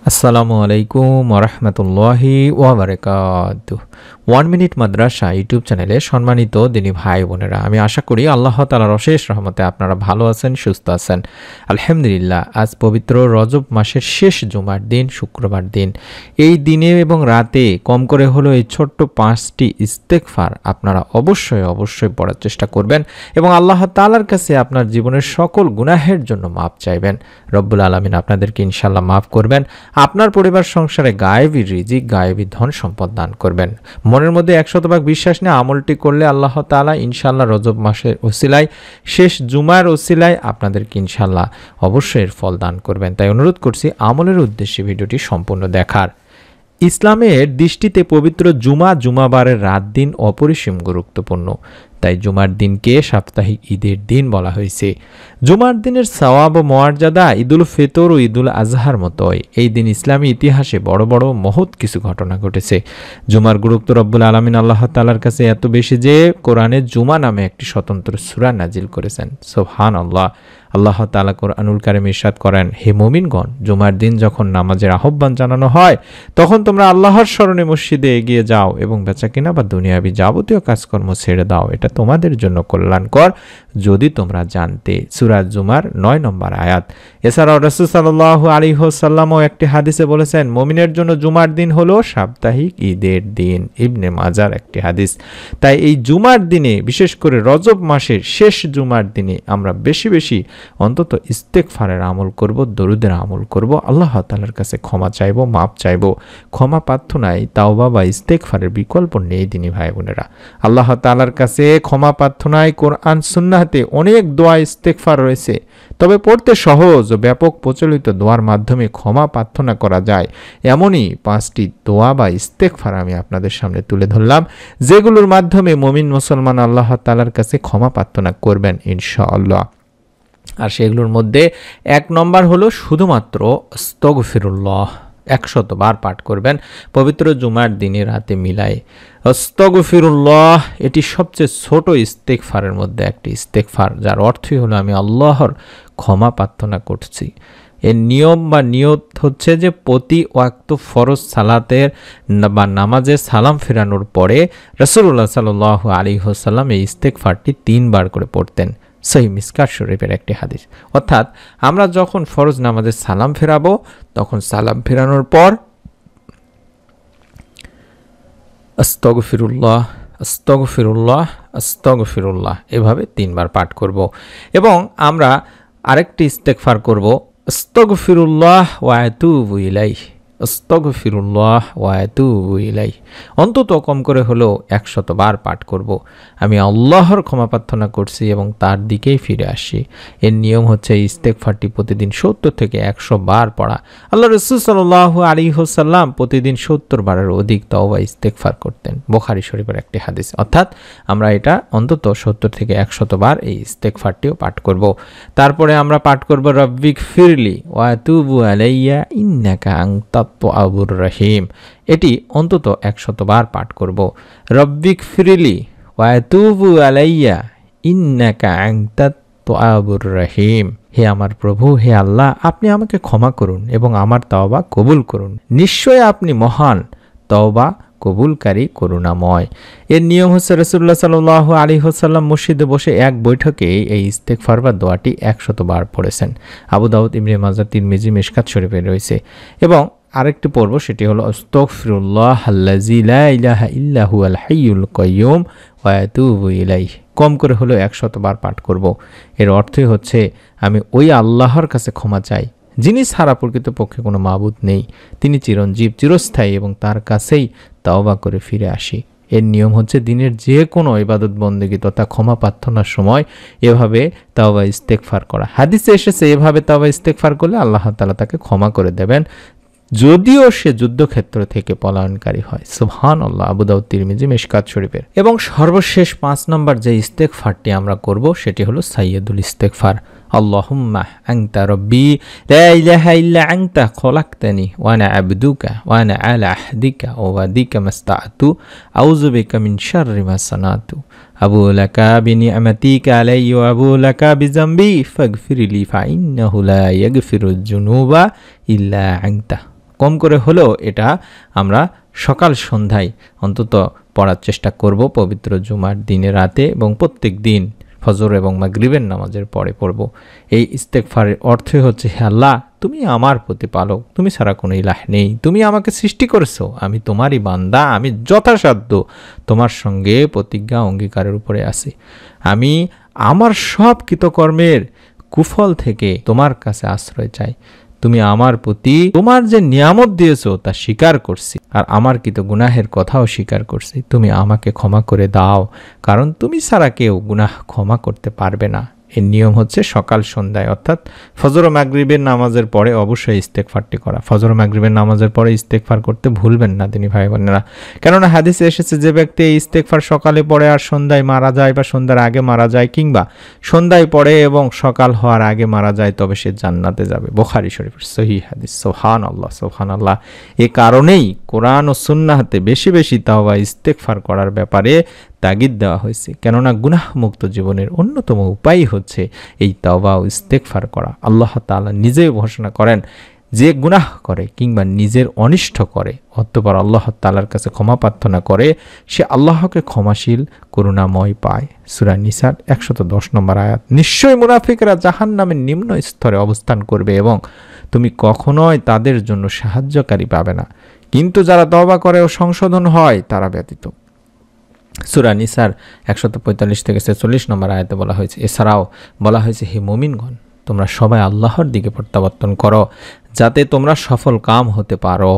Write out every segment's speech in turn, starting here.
আসসালামু আলাইকুম ওরহমতুল্লাহি ওয়াবারাকাতুহ। 1 মিনিট মাদ্রাসা ইউটিউব চ্যানেলে সম্মানিত দিনী ভাই বোনেরা, আমি আশা করি আল্লাহ তাআলার অশেষ রহমতে আপনারা ভালো আছেন, সুস্থ আছেন। আলহামদুলিল্লাহ, আজ পবিত্র রজব মাসের শেষ জুমার দিন, শুক্রবার দিন। এই দিনে এবং রাতে কম করে হলো এই ছোট্ট 5টি ইস্তেগফার আপনারা অবশ্যই পড়ার চেষ্টা করবেন এবং আল্লাহ তাআলার কাছে আপনার জীবনের সকল গুনাহের জন্য মাপ চাইবেন। রব্বুল আলামিন আপনাদেরকে ইনশাআল্লাহ মাফ করবেন, আপনার পরিবার সংসারে গায়েবী রিজিক, গায়েবী ধন সম্পদ দান করবেন। মনের মধ্যে 100% বিশ্বাস নিয়ে আমলটি করলে আল্লাহ তাআলা ইনশাআল্লাহ রজব মাসের ওসিলায়, শেষ জুমার ওসিলায় আপনাদেরকে ইনশাআল্লাহ অবশ্যই এর ফল দান করবেন। তাই অনুরোধ করছি আমলের উদ্দেশ্যে ভিডিওটি সম্পূর্ণ দেখার। ইসলামের দৃষ্টিতে পবিত্র জুমাবারের রাত দিন অপরিসীম গুরুত্বপূর্ণ। তাই জুমার দিনকে সাপ্তাহিক ঈদের দিন বলা হয়েছে। জুমার দিনের সওয়াব ও মর্যাদা ঈদুল ফিতর ও ঈদুল আজহার মতোই এই দিন ইসলামী ইতিহাসে বড় বড় মহৎ কিছু ঘটনা ঘটেছে। জুমার গুরুত্ব রব্বুল আলামিন আল্লাহ তাআলার কাছে এত বেশি যে কোরআনে জুমা নামে একটি স্বতন্ত্র সূরা নাজিল করেছেন। সুবহানাল্লাহ। আল্লাহ তাআলা কোরআনুল কারীমে ইরশাদ করেন, হে মুমিনগণ, জুমার দিন যখন নামাজের আহ্বান জানানো হয় তখন তোমরা আল্লাহর স্মরণে মসজিদে এগিয়ে যাও এবং বেচাকেনা বা দুনিয়াবি যাবতীয় কাজকর্ম ছেড়ে দাও, এটা তোমাদের জন্য কল্যাণকর যদি তোমরা জানতে। সূরা জুমার 9 নম্বর আয়াত। এছাড়াও রাসূল সাল্লাল্লাহু আলাইহি ওয়াসাল্লামও একটি হাদিসে বলেছেন, মুমিনের জন্য জুমার দিন হলো সাপ্তাহিক ঈদের দিন। ইবনে মাজার একটি হাদিস। তাই এই জুমার দিনে, বিশেষ করে রজব মাসের শেষ জুমার দিনে আমরা বেশি অন্তত ইস্তেগফারের আমল করব, দরুদের আমল করব, আল্লাহ তাআলার কাছে ক্ষমা চাইব, মাপ চাইব। ক্ষমা প্রার্থনায় তাওবা বা ইস্তেগফারের বিকল্প নেই দিনী ভাই বোনেরা। আল্লাহ তাআলার কাছে ক্ষমা প্রার্থনায় কোরআন সুন্নাহতে অনেক দোয়া ইস্তেগফার রয়েছে, তবে পড়তে সহজ ও ব্যাপক প্রচলিত দোয়ার মাধ্যমে ক্ষমা প্রার্থনা করা যায় এমনই 5টি দোয়া বা ইস্তেগফার আমি আপনাদের সামনে তুলে ধরলাম, যেগুলোর মাধ্যমে মুমিন মুসলমান আল্লাহ তাআলার কাছে ক্ষমা প্রার্থনা করবেন ইনশাআল্লাহ। আর সেগুলোর মধ্যে 1 নম্বর হলো শুধুমাত্র আস্তাগফিরুল্লাহ। 100 বার পাঠ করবেন পবিত্র জুমার দিনে রাতে মিলায়। আস্তাগফিরুল্লাহ এটি সবচেয়ে ছোট ইস্তেগফারের মধ্যে একটি ইস্তেগফার, যার অর্থই হলো আমি আল্লাহর ক্ষমা প্রার্থনা করছি। এর নিয়ম বা নিয়ত হচ্ছে যে প্রতি ওয়াক্ত ফরজ সালাতের বা নামাজে সালাম ফেরানোর পরে রাসূলুল্লাহ সাল্লাল্লাহু আলাইহি ওয়াসাল্লাম এই ইস্তেগফারটি 3 বার করে পড়তেন। সহিহ মিশকাত শরীফের একটি হাদিস। অর্থাৎ আমরা যখন ফরজ নামাজে সালাম ফেরাবো তখন সালাম ফেরানোর পর আস্তাগফিরুল্লাহ আস্তাগফিরুল্লাহ আস্তাগফিরুল্লাহ এভাবে 3 বার পাঠ করব এবং আমরা আরেকটি ইস্তেগফার করব, আস্তাগফিরুল্লাহ ওয়া আতুবু ইলাইহি, আস্তাগফিরুল্লাহ ওয়া আতুবু ইলাইহি। অন্তত কম করে হলো 100 বার পাঠ করব। আমি আল্লাহর ক্ষমা প্রার্থনা করছি এবং তার দিকেই ফিরে আসি। এর নিয়ম হচ্ছে ইস্তেগফারটি প্রতিদিন 70 থেকে 100 বার পড়া। আল্লাহ রাসূল সাল্লাল্লাহু আলাইহি ওয়াসাল্লাম প্রতিদিন 70 বারের অধিক তওবা ইস্তেগফার করতেন। বুখারী শরীফের একটি হাদিস। অর্থাৎ আমরা এটা অন্তত 70 থেকে 100 বার এই ইস্তেগফারটিও পাঠ করব। তারপরে আমরা পাঠ করব রব্বিগফিরলি ওয়া আতুবু আলাইয়া ইন্নাকা আনতাত তাওয়াবুর রহিম। এটি অন্তত 100 বার পাঠ করব। রব্বিগফিরলি ওয়া আতুবু আলাইয়া ইন্নাকা আনতাত তাওয়াবুর রহিম। হে আমার প্রভু, হে আল্লাহ, আপনি আমাকে ক্ষমা করুন এবং আমার তওবা কবুল করুন। নিশ্চয় আপনি মহান, তওবা কবুলকারী, করুণাময়। এর নিয়ম হচ্ছে রাসূলুল্লাহ সাল্লাল্লাহু আলাইহি ওয়াসাল্লাম মসজিদে বসে এক বৈঠকে এই ইস্তেগফার বা দোয়াটি 100 বার পড়েছেন। আবু দাউদ, ইবনে মাজাহ, তিরমিজি, মিশকাত শরীফে রয়েছে। এবং আরেকটি পর্ব, সেটি হলো আস্তাগফিরুল্লাহ আল্লাযী লা ইলাহা ইল্লা হুয়াল হাইয়ুল কাইয়্যুম ওয়া আতুবু ইলাইহি। কম করে হলো 100 বার পাঠ করব। এর অর্থই হচ্ছে আমি ওই আল্লাহর কাছে ক্ষমা চাই যিনি ছাড়া প্রকৃতপক্ষে কোনো মাবুদ নেই, তিনি চিরঞ্জীব, চিরস্থায়ী এবং তার কাছেই তাওবা করে ফিরে আসি। এর নিয়ম হচ্ছে দিনের যে কোনো ইবাদত বন্দেগী তথা ক্ষমা প্রার্থনার সময় এভাবে তাওবা ইস্তেগফার করা। হাদিসে এসেছে এভাবে তাওবা ইস্তেগফার করলে আল্লাহ তাআলা তাকে ক্ষমা করে দেবেন, যদিও সে যুদ্ধক্ষেত্র থেকে পলায়নকারী হয়। সুবহানাল্লাহ। আবু দাউদ, তিরমিজি, মিশকাত শরীফের। এবং সর্বশেষ 5 নম্বর যে ইস্তেগফারটি আমরা করব সেটি হলো সাইয়্যিদুল ইস্তেগফার। আল্লাহুম্মা আনতা রাব্বি লা ইলাহা ইল্লা আনতা খলাকতানি ওয়া আনা আবদুকা ওয়া আনা আলা আহদিকা ওয়া ওয়াদিকা মাসতাআতু আউযু বিকা মিন শাররি মা সানাতু আবু লাকা বিনি'মাতিকা আলাইয়া ওয়া আবু লাকা বিযামবি ফাগফিরলি ফাইন্নাহু লা ইয়াগফিরুয যুনুবা ইল্লা আনতা। কম করে হলেও এটা আমরা সকাল সন্ধ্যায় অন্তত পড়ার চেষ্টা করব পবিত্র জুমার দিনে রাতে, এবং প্রত্যেক দিন ফজর এবং মাগরিবের নামাজের পরে পড়ব। এই ইস্তেগফারের অর্থই হচ্ছে, হে আল্লাহ, তুমি আমার প্রতিপালক, তুমি ছাড়া কোনো ইলাহ নেই, তুমি আমাকে সৃষ্টি করেছো, আমি তোমারই বান্দা, আমি যথাসাধ্য তোমার সঙ্গে প্রতিজ্ঞা অঙ্গীকারের উপরে আছি। আমি আমার সব কৃতকর্মের কুফল থেকে তোমার কাছে আশ্রয় চাই। তুমি আমার প্রতি তোমার যে নিয়ামত দিয়েছো তা স্বীকার করছি, আর আমার কৃত গুনাহের কথাও স্বীকার করছি। তুমি আমাকে ক্ষমা করে দাও, কারণ তুমি ছাড়া কেউ গুনাহ ক্ষমা করতে পারবে না। এর নিয়ম হচ্ছে সকাল সন্ধ্যায়, অর্থাৎ ফজর ও মাগরিবের নামাজের পরে অবশ্যই ইস্তেগফারটি করা। ফজর ও মাগরিবের নামাজের পরে ইস্তেগফার করতে ভুলবেন না দিনী ভাই বোনেরা, কেননা হাদিসে এসেছে যে ব্যক্তি এই ইস্তেগফার সকালে পড়ে আর সন্ধ্যায় মারা যায়, বা সন্ধ্যার আগে মারা যায়, কিংবা সন্ধ্যায় পড়ে এবং সকাল হওয়ার আগে মারা যায়, তবে সে জান্নাতে যাবে। বুখারী শরীফের সহিহ হাদিস। সুবহানাল্লাহ, সুবহানাল্লাহ। এ কারণেই কোরআন ও সুন্নাহতে বেশি বেশি তাওবা ইস্তেগফার করার ব্যাপারে তাগিদ দেওয়া হয়েছে, কেননা গুনাহমুক্ত জীবনের অন্যতম উপায় হচ্ছে এই তাওবা ও ইস্তেগফার করা। আল্লাহ তাআলা নিজেই ঘোষণা করেন, যে গুনাহ করে কিংবা নিজের অনিষ্ট করে অতঃপর আল্লাহ তাআলার কাছে ক্ষমা প্রার্থনা করে, সে আল্লাহকে ক্ষমাশীল করুণাময় পায়। সূরা নিসার 110 নম্বর আয়াত। নিশ্চয়ই মুনাফিকরা জাহান্নামের নিম্ন স্তরে অবস্থান করবে এবং তুমি কখনোই তাদের জন্য সাহায্যকারী পাবে না, কিন্তু যারা তওবা করে ও সংশোধন হয় তারা ব্যতীত। সূরা নিসার 145 থেকে 46 নম্বর আয়াতে বলা হয়েছে। এছাড়াও বলা হয়েছে, হে মুমিনগণ, তোমরা সবাই আল্লাহর দিকে প্রত্যাবর্তন করো যাতে তোমরা সফল কাম হতে পারো।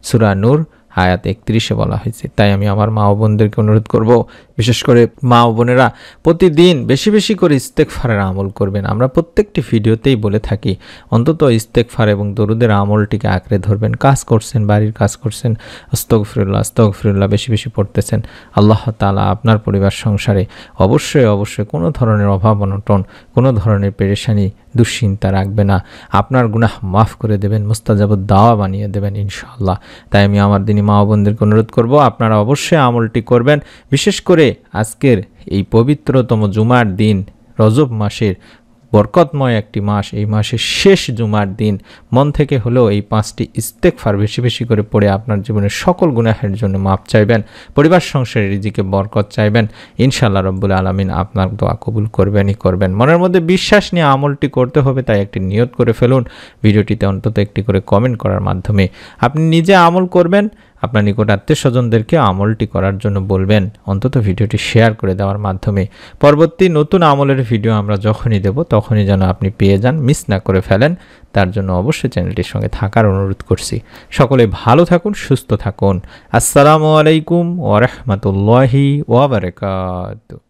সূরা নূর আয়াত 31-এ বলা হয়েছে। তাই আমি আমার মা ও বোনদেরকে অনুরোধ করব, বিশেষ করে মা ও বোনেরা প্রতিদিন বেশি বেশি করে ইস্তেগফারের আমল করবেন। আমরা প্রত্যেকটি ভিডিওতেই বলে থাকি, অন্তত ইস্তেগফার এবং দরুদের আমলটিকে আঁকড়ে ধরবেন। কাজ করছেন, বাড়ির কাজ করছেন, আস্তাগফিরুল্লাহ আস্তাগফিরুল্লাহ বেশি বেশি পড়তেছেন, আল্লাহ তাআলা আপনার পরিবার সংসারে অবশ্যই অবশ্যই কোনো ধরনের অভাব অনটন, কোনো ধরনের পেরেশানি, দুশ্চিন্তা রাখবে না। আপনার গুনাহ মাফ করে দেবেন, মুস্তাজাবুদ দাওয়া বানিয়ে দেবেন ইনশাআল্লাহ। তাই আমি আমার দিনী মা ও বোনদেরকে অনুরোধ করব, আপনারা অবশ্যই আমলটি করবেন। বিশেষ করে আজকের এই পবিত্রতম জুমার দিন, রজব মাসের বরকতময় একটি মাস, এই মাসের শেষ জুমার দিন মন থেকে হলেও এই 5টি ইস্তেগফার বেশি বেশি করে পড়ে আপনার জীবনের সকল গুনাহের জন্য মাপ চাইবেন, পরিবার সংসারে রিজিকে বরকত চাইবেন। ইনশাআল্লাহ রব্বুল আলামিন আপনার দোয়া কবুল করবেনই করবেন। মনের মধ্যে বিশ্বাস নিয়ে আমলটি করতে হবে, তাই একটি নিয়ত করে ফেলুন। ভিডিওটিতে অন্তত একটি করে কমেন্ট করার মাধ্যমে আপনি নিজে আমল করবেন, আপনার নিকট আত্মীয় স্বজনদেরকে আমলটি করার জন্য বলবেন, অন্তত ভিডিওটি শেয়ার করে দেওয়ার মাধ্যমে পরবর্তী নতুন আমলের ভিডিও আমরা যখনই দেব তখনই যেন আপনি পেয়ে যান, মিস না করে ফেলেন। তার জন্য অবশ্যই চ্যানেলটির সঙ্গে থাকার অনুরোধ করছি। সকলে ভালো থাকুন, সুস্থ থাকুন। আসসালামু আলাইকুম ওয়া রাহমাতুল্লাহি ওয়া বারাকাতুহু।